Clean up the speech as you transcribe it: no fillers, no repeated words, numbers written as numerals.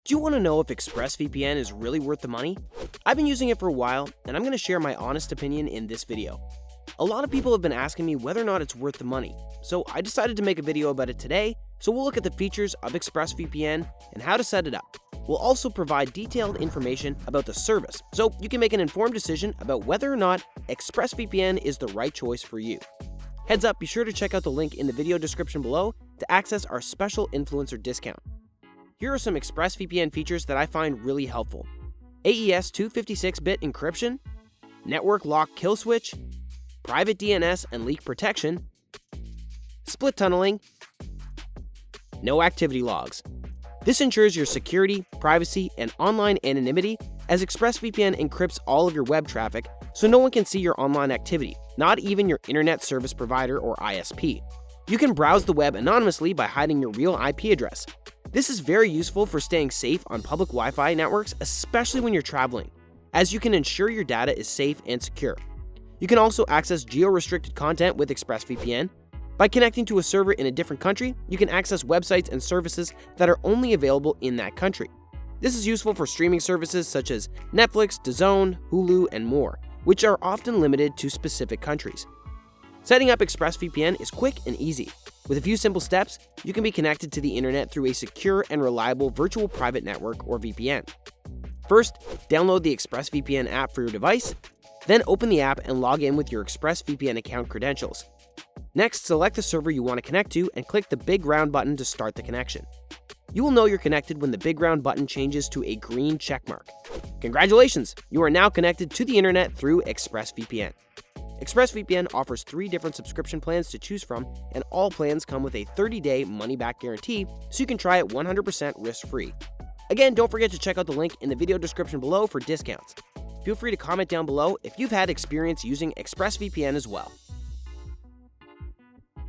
Do you want to know if ExpressVPN is really worth the money? I've been using it for a while, and I'm going to share my honest opinion in this video. A lot of people have been asking me whether or not it's worth the money, so I decided to make a video about it today. So we'll look at the features of ExpressVPN and how to set it up. We'll also provide detailed information about the service, so you can make an informed decision about whether or not ExpressVPN is the right choice for you. Heads up, be sure to check out the link in the video description below to access our special influencer discount. Here are some ExpressVPN features that I find really helpful. AES 256-bit encryption, network lock kill switch, private DNS and leak protection, split tunneling, no activity logs. This ensures your security, privacy, and online anonymity, as ExpressVPN encrypts all of your web traffic so no one can see your online activity, not even your internet service provider or ISP. You can browse the web anonymously by hiding your real IP address. This is very useful for staying safe on public Wi-Fi networks, especially when you're traveling, as you can ensure your data is safe and secure. You can also access geo-restricted content with ExpressVPN. By connecting to a server in a different country, you can access websites and services that are only available in that country. This is useful for streaming services such as Netflix, DAZN, Hulu, and more, which are often limited to specific countries. Setting up ExpressVPN is quick and easy. With a few simple steps, you can be connected to the internet through a secure and reliable virtual private network or VPN. First, download the ExpressVPN app for your device, then open the app and log in with your ExpressVPN account credentials. Next, select the server you want to connect to and click the big round button to start the connection. You will know you're connected when the big round button changes to a green checkmark. Congratulations! You are now connected to the internet through ExpressVPN. ExpressVPN offers 3 different subscription plans to choose from, and all plans come with a 30-day money-back guarantee, so you can try it 100% risk-free. Again, don't forget to check out the link in the video description below for discounts. Feel free to comment down below if you've had experience using ExpressVPN as well.